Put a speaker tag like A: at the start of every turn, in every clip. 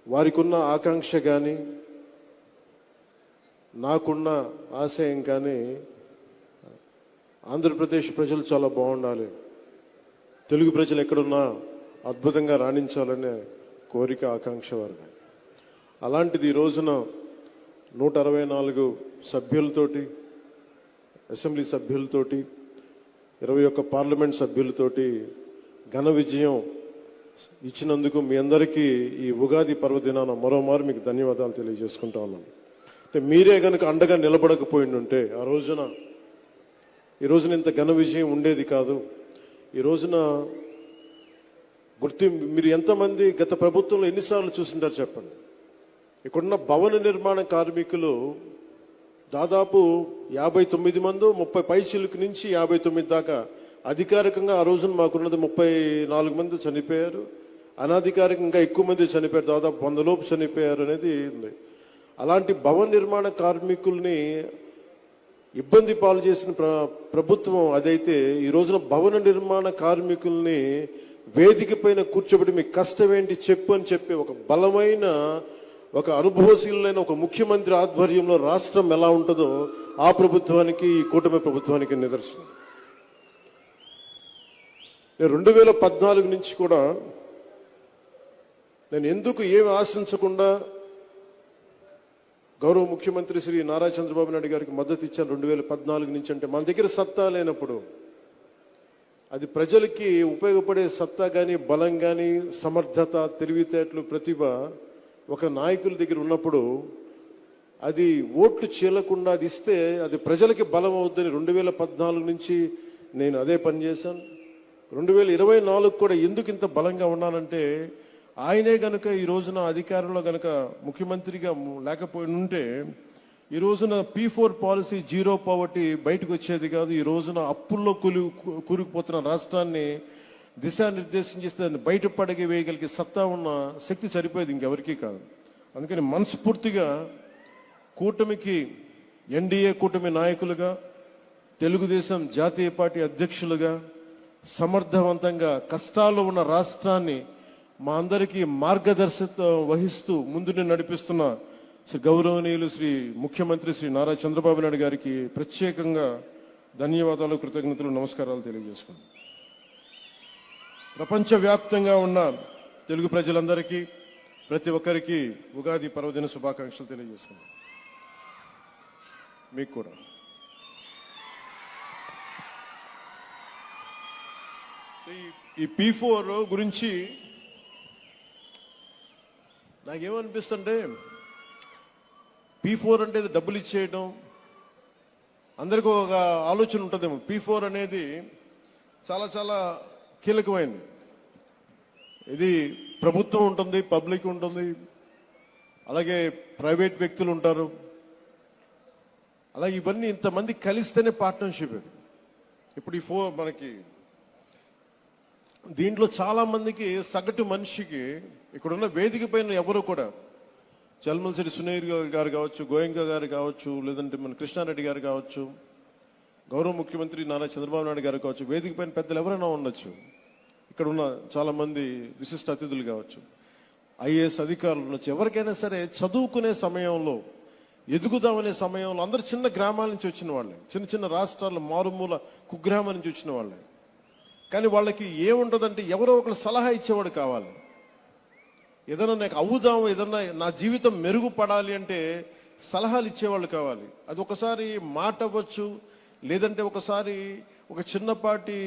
A: వారికి ఉన్న ఆకాంక్ష కానీ నాకున్న ఆశయం కానీ ఆంధ్రప్రదేశ్ ప్రజలు చాలా బాగుండాలి, తెలుగు ప్రజలు ఎక్కడున్నా అద్భుతంగా రాణించాలనే కోరిక ఆకాంక్ష వారిది. అలాంటిది ఈ రోజున 164 సభ్యులతోటి, అసెంబ్లీ సభ్యులతోటి, 21 పార్లమెంట్ సభ్యులతోటి ఘన విజయం ఇచ్చినందుకు మీ అందరికీ ఈ ఉగాది పర్వదినాన మరోమారు మీకు ధన్యవాదాలు తెలియజేసుకుంటా ఉన్నాను. అంటే మీరే కనుక అండగా నిలబడకపోయిండుంటే ఈ రోజున ఇంత ఘన విజయం ఉండేది కాదు. ఈ రోజున మీరు ఎంతమంది గత ప్రభుత్వంలో ఎన్నిసార్లు చూసింటారు చెప్పండి. ఇక్కడున్న భవన నిర్మాణ కార్మికులు దాదాపు 59 మంది, 30 పైచిలుకు నుంచి 59 దాకా. అధికారికంగా ఆ రోజున మాకున్నది 34 మంది చనిపోయారు, అనధికారికంగా ఎక్కువ మంది చనిపోయారు, దాదాపు 100 లోపు చనిపోయారు అనేది ఉంది. అలాంటి భవన నిర్మాణ కార్మికుల్ని ఇబ్బంది పాలు చేసిన ప్రభుత్వం అదైతే, ఈ రోజున భవన నిర్మాణ కార్మికుల్ని వేదిక పైన కూర్చోబెట్టి మీ కష్టం ఏంటి చెప్పు అని చెప్పి ఒక బలమైన, ఒక అనుభవశీలైన ఒక ముఖ్యమంత్రి ఆధ్వర్యంలో రాష్ట్రం ఎలా ఉంటుందో ఆ ప్రభుత్వానికి, ఈ కూటమి ప్రభుత్వానికి నిదర్శనం. నేను 2014 నుంచి కూడా నేను ఎందుకు ఏమి ఆశించకుండా గౌరవ ముఖ్యమంత్రి శ్రీ నారా చంద్రబాబు నాయుడు గారికి మద్దతు ఇచ్చాను 2014 నుంచి. అంటే మన దగ్గర సత్తా లేనప్పుడు, అది ప్రజలకి ఉపయోగపడే సత్తా కానీ, బలం కానీ, సమర్థత, తెలివితేటలు, ప్రతిభ ఒక నాయకుల దగ్గర ఉన్నప్పుడు అది ఓట్లు చీలకుండా అది ఇస్తే అది ప్రజలకి బలం అవుద్దని 2014 నుంచి నేను అదే పని చేశాను. 2024 కూడా ఎందుకు ఇంత బలంగా ఉన్నానంటే, ఆయనే గనక ఈ రోజున అధికారంలో గనక ముఖ్యమంత్రిగా లేకపోయి ఉంటే ఈ రోజున P4 పాలసీ, జీరో పావర్టీ బయటకు వచ్చేది కాదు. ఈ రోజున అప్పుల్లో కూరుకుపోతున్న రాష్ట్రాన్ని దిశానిర్దేశం చేస్తే దాన్ని బయటపడగి వేయగలిగే సత్తా ఉన్న శక్తి సరిపోయేది ఇంకెవరికీ కాదు. అందుకని మనస్ఫూర్తిగా కూటమికి, ఎన్డీఏ కూటమి నాయకులుగా, తెలుగుదేశం జాతీయ పార్టీ అధ్యక్షులుగా సమర్థవంతంగా కష్టాల్లో ఉన్న రాష్ట్రాన్ని మా అందరికీ మార్గదర్శకత్వం వహిస్తూ ముందుని నడిపిస్తున్న శ్రీ గౌరవనీయులు శ్రీ ముఖ్యమంత్రి శ్రీ నారా చంద్రబాబు నాయుడు గారికి ప్రత్యేకంగా ధన్యవాదాలు, కృతజ్ఞతలు, నమస్కారాలు తెలియజేసుకున్నాను. ప్రపంచవ్యాప్తంగా ఉన్న తెలుగు ప్రజలందరికీ, ప్రతి ఒక్కరికి ఉగాది పర్వదిన శుభాకాంక్షలు తెలియజేసుకున్నాను. మీకు కూడా. ఈ P4 గురించి నాకేమనిపిస్తుంటే, P4 అంటే డబ్బులు ఇచ్చేయడం, అందరికీ ఒక ఆలోచన ఉంటుందేమో. P4 అనేది చాలా చాలా కీలకమైంది. ఇది ప్రభుత్వం ఉంటుంది, పబ్లిక్ ఉంటుంది, అలాగే ప్రైవేట్ వ్యక్తులు ఉంటారు. అలాగే ఇవన్నీ ఇంతమంది కలిస్తేనే పార్ట్నర్షిప్. ఇది ఇప్పుడు మనకి దీంట్లో చాలా మందికి, సగటు మనిషికి ఇక్కడున్న వేదిక పైన ఎవరు కూడా, చల్మలశెట్టి సునీర్ గారు కావచ్చు, గోయంక గారు కావచ్చు, లేదంటే మన కృష్ణారెడ్డి గారు కావచ్చు, గౌరవ ముఖ్యమంత్రి నారా చంద్రబాబు నాయుడు గారు కావచ్చు, వేదిక పైన పెద్దలు ఎవరైనా ఉండొచ్చు, ఇక్కడ ఉన్న చాలా మంది విశిష్ట అతిథులు కావచ్చు, ఐఏఎస్ అధికారులు ఉండొచ్చు, ఎవరికైనా సరే చదువుకునే సమయంలో, ఎదుగుదామనే సమయంలో అందరు చిన్న గ్రామాల నుంచి వచ్చిన వాళ్ళే, చిన్న చిన్న రాష్ట్రాల మారుమూల కుగ్రామం నుంచి వచ్చిన వాళ్ళే. కానీ వాళ్ళకి ఏముంటుందంటే ఎవరో ఒకరు సలహా ఇచ్చేవాడు కావాలి. ఏదైనా నాకు అవుదాం, ఏదన్నా నా జీవితం మెరుగుపడాలి అంటే సలహాలు ఇచ్చేవాళ్ళు కావాలి. అది ఒకసారి మాట అవ్వచ్చు, లేదంటే ఒకసారి ఒక చిన్నపాటి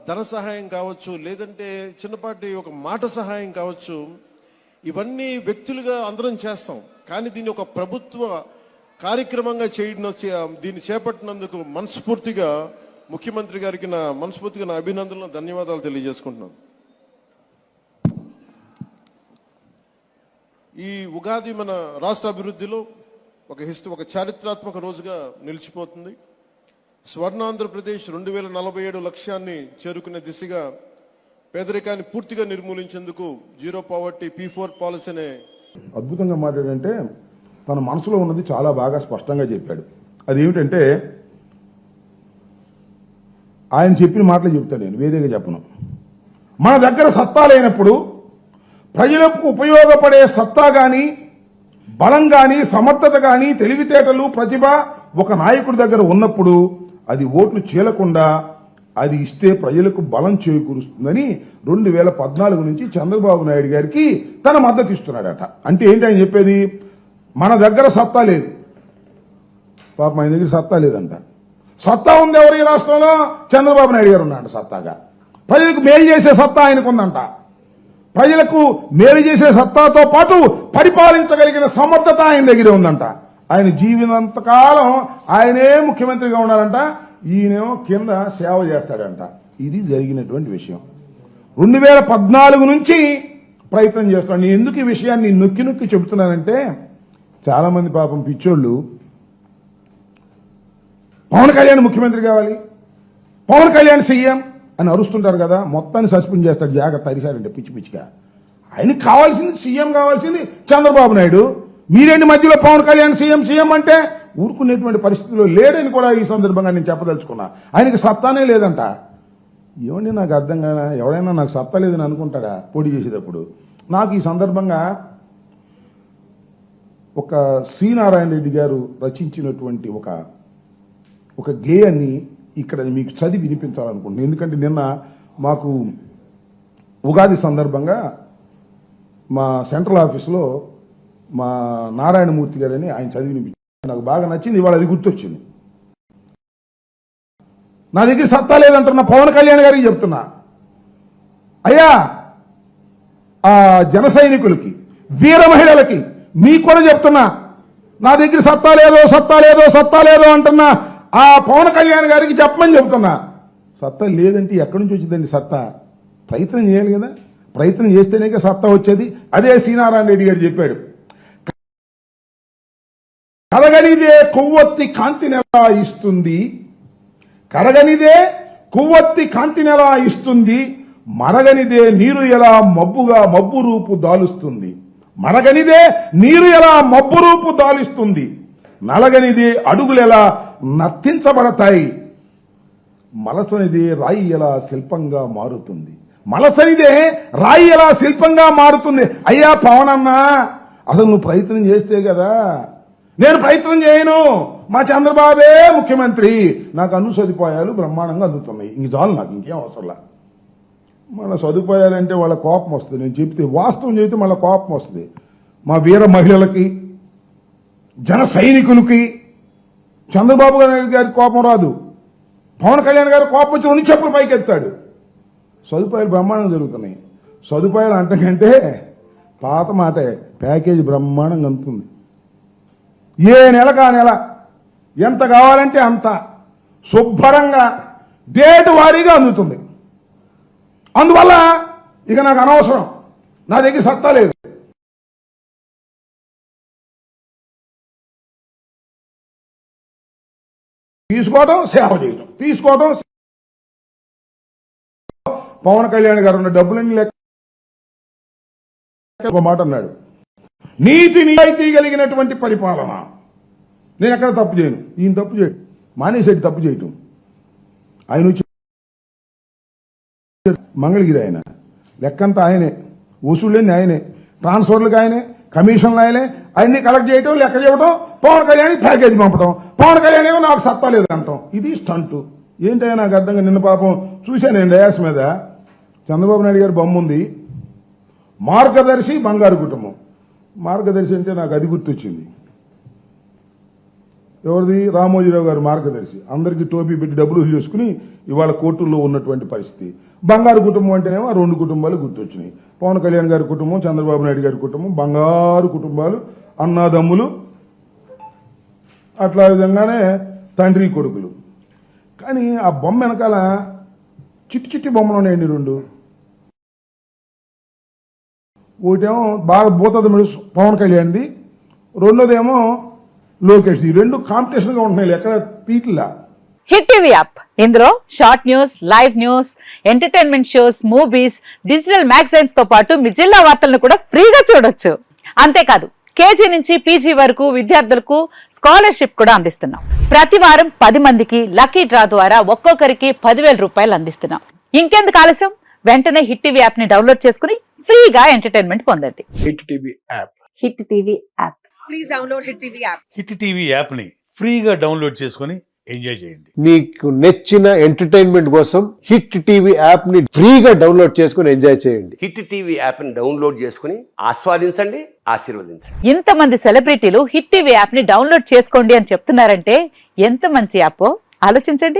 A: ధన సహాయం కావచ్చు, లేదంటే చిన్నపాటి ఒక మాట సహాయం కావచ్చు. ఇవన్నీ వ్యక్తులుగా అందరం చేస్తాం. కానీ దీన్ని ఒక ప్రభుత్వ కార్యక్రమంగా దీన్ని చేపట్టినందుకు మనస్ఫూర్తిగా ముఖ్యమంత్రి గారికి మనస్ఫూర్తిగా నా అభినందనలు, ధన్యవాదాలు తెలియజేసుకుంటున్నాను. ఈ ఉగాది మన రాష్ట్ర అభివృద్ధిలో ఒక చారిత్రాత్మక రోజుగా నిలిచిపోతుంది. స్వర్ణాంధ్రప్రదేశ్ 2047 లక్ష్యాన్ని చేరుకునే దిశగా పేదరికాన్ని పూర్తిగా నిర్మూలించేందుకు జీరో పావర్టీ P4 పాలసీ అనే
B: అద్భుతంగా మాట్లాడంటే తన మనసులో ఉన్నది చాలా బాగా స్పష్టంగా చెప్పాడు. అదేమిటంటే ఆయన చెప్పిన మాటలు చెప్తాను, నేను వేరేగా చెప్పను. మన దగ్గర సత్తా లేనప్పుడు ప్రజలకు ఉపయోగపడే సత్తా గాని, బలం గాని, సమర్థత గాని, తెలివితేటలు, ప్రతిభ ఒక నాయకుడి దగ్గర ఉన్నప్పుడు అది ఓట్లు చీలకుండా అది ఇస్తే ప్రజలకు బలం చేకూరుస్తుందని 2014 నుంచి చంద్రబాబు నాయుడు గారికి తన మద్దతు ఇస్తున్నాడట. అంటే ఏంటి ఆయన చెప్పేది? మన దగ్గర సత్తా లేదు, పాపం ఆయన దగ్గర సత్తా లేదంట. సత్తా ఉంది ఎవరు ఈ రాష్ట్రంలో? చంద్రబాబు నాయుడు గారు ఉన్నాడు సత్తాగా. ప్రజలకు మేలు చేసే సత్తా ఆయనకుందంట. ప్రజలకు మేలు చేసే సత్తాతో పాటు పరిపాలించగలిగిన సమర్థత ఆయన దగ్గరే ఉందంట. ఆయన జీవినంతకాలం ఆయనే ముఖ్యమంత్రిగా ఉన్నారంట, ఈయనేమో కింద సేవ చేస్తాడంట. ఇది జరిగినటువంటి విషయం. 2014 నుంచి ప్రయత్నం చేస్తున్నాడు. నేను ఎందుకు ఈ విషయాన్ని నొక్కి నొక్కి చెబుతున్నానంటే, చాలా మంది పాపం పిచ్చోళ్ళు పవన్ కళ్యాణ్ ముఖ్యమంత్రి కావాలి, పవన్ కళ్యాణ్ సీఎం అని అరుస్తుంటారు కదా, మొత్తాన్ని సస్పెండ్ చేస్తాడు. జాగ్రత్త అరిశారంటే పిచ్చి పిచ్చిగా. ఆయనకి కావాల్సింది సీఎం, కావాల్సింది చంద్రబాబు నాయుడు. మీరేంటి మధ్యలో పవన్ కళ్యాణ్ సీఎం అంటే ఊరుకునేటువంటి పరిస్థితుల్లో లేడని కూడా ఈ సందర్భంగా నేను చెప్పదలుచుకున్నా. ఆయనకి సత్తానే లేదంట. ఏమండి నాకు అర్థం కాదా? ఎవడైనా నాకు సత్తా లేదని అనుకుంటాడా పోటీ చేసేటప్పుడు? నాకు ఈ సందర్భంగా ఒక సి నారాయణ రెడ్డి గారు రచించినటువంటి ఒక గేయాన్ని ఇక్కడ మీకు చదివి వినిపించాలనుకుంటున్నాను. ఎందుకంటే నిన్న మాకు ఉగాది సందర్భంగా మా సెంట్రల్ ఆఫీసులో మా నారాయణమూర్తి గారని ఆయన చదివి వినిపించారు. నాకు బాగా నచ్చింది, ఇవాళ అది గుర్తొచ్చింది. నా దగ్గర సత్తా లేదంటున్నా పవన్ కళ్యాణ్ గారికి చెప్తున్నా, అయ్యా ఆ జన సైనికులకి, వీర మహిళలకి మీకు కూడా చెప్తున్నా, నా దగ్గర సత్తా లేదో అంటున్నా ఆ పవన్ కళ్యాణ్ గారికి చెప్పమని చెప్తున్నా. సత్తా లేదంటే ఎక్కడి నుంచి వచ్చిందండి సత్తా? ప్రయత్నం చేయాలి కదా, ప్రయత్నం చేస్తేనే సత్తా వచ్చేది. అదే శ్రీనారాయణ రెడ్డి గారు చెప్పాడు, కరగనిదే కొవ్వొత్తి కాంతినెలా ఇస్తుంది, కరగనిదే కొవ్వొత్తి కాంతినెలా ఇస్తుంది, మరగనిదే నీరు ఎలా మబ్బు రూపు దాలుస్తుంది, మరగనిదే నీరు ఎలా మబ్బు రూపు దాలుస్తుంది, నలగనిదే అడుగులెలా నర్తించబడతాయి, మలసనిదే రాయి ఎలా శిల్పంగా మారుతుంది, మలసనిదే రాయి ఎలా శిల్పంగా మారుతుంది. అయ్యా పవన్ అన్నా, అసలు నువ్వు ప్రయత్నం చేస్తే కదా. నేను ప్రయత్నం చేయను, మా చంద్రబాబే ముఖ్యమంత్రి, నాకు అన్ని సదుపాయాలు బ్రహ్మాండంగా అందుతున్నాయి, ఇంక చాలు, నాకు ఇంకేం అవసరంలా. మళ్ళీ సదుపాయాలంటే వాళ్ళ కోపం వస్తుంది. నేను చెప్తే వాస్తవం చెబితే మళ్ళీ కోపం వస్తుంది. మా వీర మహిళలకి, జన సైనికులకి చంద్రబాబు నాయుడు గారి కోపం రాదు. పవన్ కళ్యాణ్ గారి కోపం వచ్చి 2 చెప్పులు పైకి ఎత్తాడు. సదుపాయాలు బ్రహ్మాండంగా జరుగుతున్నాయి. సదుపాయాలు అంతకంటే పాత మాటే, ప్యాకేజీ బ్రహ్మాండంగా అందుతుంది. ఏ నెలకు ఆ నెల ఎంత కావాలంటే అంత శుభ్రంగా డేట్ వారీగా అందుతుంది. అందువల్ల ఇక నాకు అనవసరం, నా దగ్గర సత్తా లేదు. తీసుకోవడం సేవ చేయటం, తీసుకోవడం. పవన్ కళ్యాణ్ గారు ఉన్న డబ్బులన్నీ లెక్క ఒక మాట అన్నాడు, నీతి నిజాయితీ కలిగినటువంటి పరిపాలన. నేను ఎక్కడ తప్పు చేయను, ఈయన తప్పు చేయడు, మానేసేటి తప్పు చేయటం. ఆయన వచ్చి మంగళగిరి ఆయన లెక్కంతా ఆయనే, వసూళ్ళన్నీ ఆయనే, ట్రాన్స్ఫర్లకు ఆయనే, కమిషన్లు ఆయనే, అన్ని కలెక్ట్ చేయటం, లెక్క చేయటం, పవన్ కళ్యాణ్ ప్యాకేజీ పంపటం, పవన్ కళ్యాణ్ ఏమో నాకు సత్తా లేదంటాం. ఇది స్టంటు. ఏంటయ్యా నాకు అర్థంగా. నిన్న పాపం చూశాను నేను డయాస్ మీద, చంద్రబాబు నాయుడు గారి బొమ్మ ఉంది, మార్గదర్శి బంగారు కుటుంబం. మార్గదర్శి అంటే నాకు అది గుర్తొచ్చింది. ఎవరిది? రామోజీరావు గారు మార్గదర్శి. అందరికీ టోపీ పెట్టి డబ్బులు చేసుకుని ఇవాళ కోర్టుల్లో ఉన్నటువంటి పరిస్థితి. బంగారు కుటుంబం అంటేనేమో 2 కుటుంబాలు గుర్తొచ్చినాయి. పవన్ కళ్యాణ్ గారి కుటుంబం, చంద్రబాబు నాయుడు గారి కుటుంబం, బంగారు కుటుంబాలు, అన్నాదమ్ములు, అట్లా విధంగానే తండ్రి కొడుకులు. కానీ ఆ బొమ్మ వెనకాల చిట్టి బొమ్మలు ఉన్నాయండి 2. ఒకటేమో బాగా పోతుంది పవన్ కళ్యాణ్ది, రెండోదేమో లోకేష్. ఈ 2 కాంపిటీషన్ గా ఉంటున్నాయి, ఎక్కడ తీట్లా.
C: హిట్ టీవీ యాప్, ఇందులో short news, live news, entertainment shows, movies, digital magazines తో పాటు మీ జిల్లా వార్తలను కూడా ఫ్రీగా చూడొచ్చు. అంతేకాదు కేజీ నుంచి పీజీ వరకు విద్యార్థులకు స్కాలర్షిప్ కూడా అందిస్తున్నాం. ప్రతి వారం 10 మందికి లక్కీ డ్రా ద్వారా ఒక్కొక్కరికి 10,000 రూపాయలు అందిస్తున్నాం. ఇంకెందుకు ఆలస్యం, వెంటనే హిట్ టీవీ యాప్ ని డౌన్లోడ్ చేసుకుని ఫ్రీగా ఎంటర్టైన్మెంట్ పొందండి.
D: Hit TV app.
C: Hit TV app.
E: Please download Hit TV app.
F: Hit TV యాప్ని ఫ్రీగా డౌన్లోడ్ చేసుకొని ఎంజాయ్ చేయండి.
G: మీకు నచ్చిన ఎంటర్టైన్మెంట్ కోసం హిట్ టీవీ యాప్ ని ఫ్రీగా డౌన్లోడ్ చేసుకుని ఎంజాయ్ చేయండి.
H: హిట్ టీవీ యాప్ని డౌన్లోడ్ చేసుకుని ఆస్వాదించండి, ఆశీర్వదించండి.
C: ఇంతమంది సెలబ్రిటీలు హిట్ టీవీ యాప్ ని డౌన్లోడ్ చేసుకోండి అని చెప్తున్నారంటే ఎంత మంచి యాప్ ఆలోచించండి.